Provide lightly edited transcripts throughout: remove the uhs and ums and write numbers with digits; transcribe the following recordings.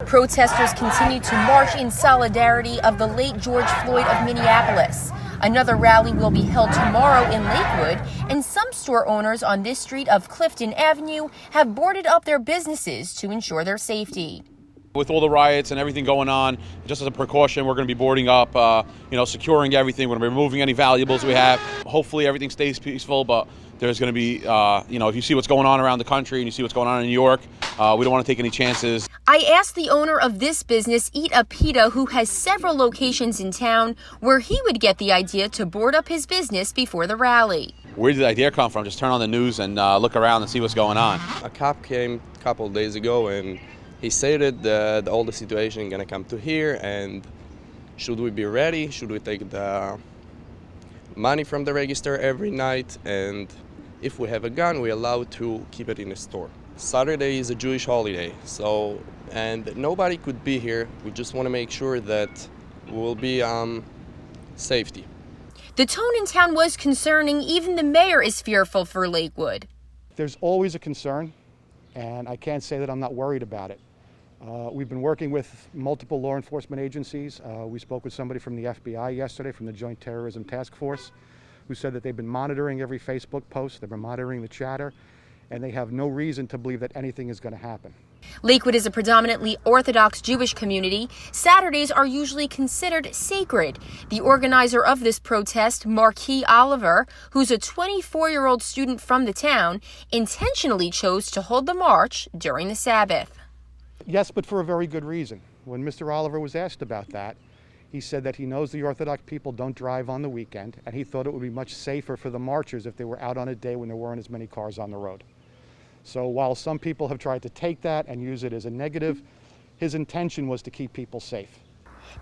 Protesters continue to march in solidarity of the late George Floyd of Minneapolis. Another rally will be held tomorrow in Lakewood, and some store owners on this street of Clifton Avenue have boarded up their businesses to ensure their safety. With all the riots and everything going on, just as a precaution, we're going to be boarding up, securing everything. We're going to be removing any valuables we have. Hopefully everything stays peaceful, but there's going to be, if you see what's going on around the country and you see what's going on in New York, we don't want to take any chances. I asked the owner of this business, Eat a Pita, who has several locations in town, where he would get the idea to board up his business before the rally. Where did the idea come from? Just turn on the news and look around and see what's going on. A cop came a couple of days ago and he stated that all the situation is going to come to here, and should we be ready? Should we take the money from the register every night? And if we have a gun, we're allowed to keep it in the store. Saturday is a Jewish holiday, and nobody could be here. We just want to make sure that we'll be safety. The tone in town was concerning. Even the mayor is fearful for Lakewood. There's always a concern, and I can't say that I'm not worried about it. We've been working with multiple law enforcement agencies. We spoke with somebody from the FBI yesterday, from the Joint Terrorism Task Force, who said that they've been monitoring every Facebook post, they've been monitoring the chatter, and they have no reason to believe that anything is going to happen. Lakewood is a predominantly Orthodox Jewish community. Saturdays are usually considered sacred. The organizer of this protest, Marquis Oliver, who's a 24-year-old student from the town, intentionally chose to hold the march during the Sabbath. Yes, but for a very good reason. When Mr. Oliver was asked about that, he said that he knows the Orthodox people don't drive on the weekend, and he thought it would be much safer for the marchers if they were out on a day when there weren't as many cars on the road. So while some people have tried to take that and use it as a negative, his intention was to keep people safe.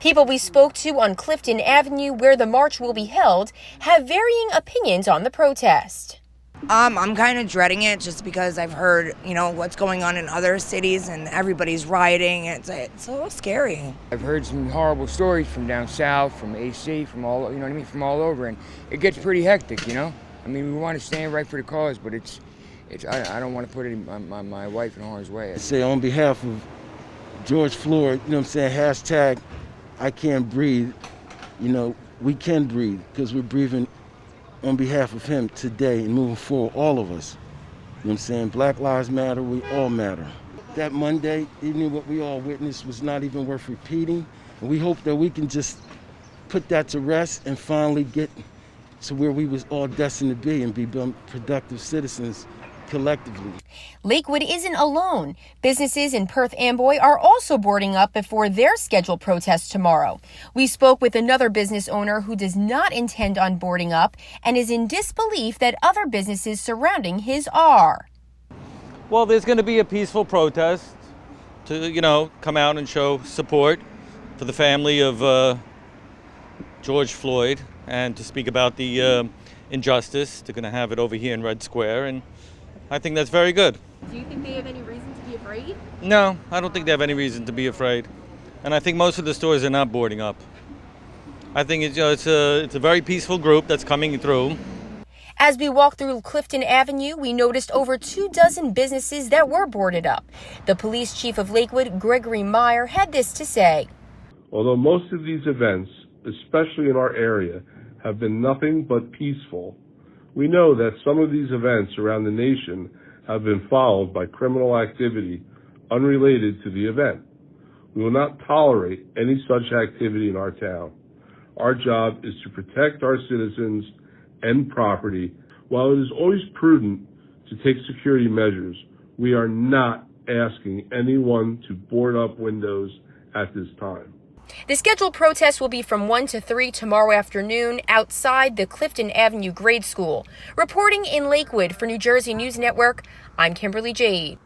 People we spoke to on Clifton Avenue, where the march will be held, have varying opinions on the protest. I'm kind of dreading it just because I've heard, what's going on in other cities and everybody's rioting. It's a little scary. I've heard some horrible stories from down south, from AC, from all, from all over, and it gets pretty hectic, we want to stand right for the cause, but I don't want to put it in my wife and Laura's way. I say on behalf of George Floyd, hashtag I can't breathe, we can breathe because we're breathing on behalf of him today and moving forward, all of us. Black Lives Matter, we all matter. That Monday, even what we all witnessed was not even worth repeating. And we hope that we can just put that to rest and finally get to where we was all destined to be and be productive citizens collectively. Lakewood isn't alone. Businesses in Perth Amboy are also boarding up before their scheduled protest tomorrow. We spoke with another business owner who does not intend on boarding up and is in disbelief that other businesses surrounding his are. Well, there's going to be a peaceful protest to, come out and show support for the family of George Floyd and to speak about the injustice. They're going to have it over here in Red Square, and I think that's very good. Do you think they have any reason to be afraid? No, I don't think they have any reason to be afraid. And I think most of the stores are not boarding up. I think it's a very peaceful group that's coming through. As we walked through Clifton Avenue, we noticed over 24 businesses that were boarded up. The police chief of Lakewood, Gregory Meyer, had this to say. Although most of these events, especially in our area, have been nothing but peaceful, we know that some of these events around the nation have been followed by criminal activity unrelated to the event. We will not tolerate any such activity in our town. Our job is to protect our citizens and property. While it is always prudent to take security measures, we are not asking anyone to board up windows at this time. The scheduled protest will be from 1 to 3 tomorrow afternoon outside the Clifton Avenue Grade School. Reporting in Lakewood for New Jersey News Network, I'm Kimberly Jade.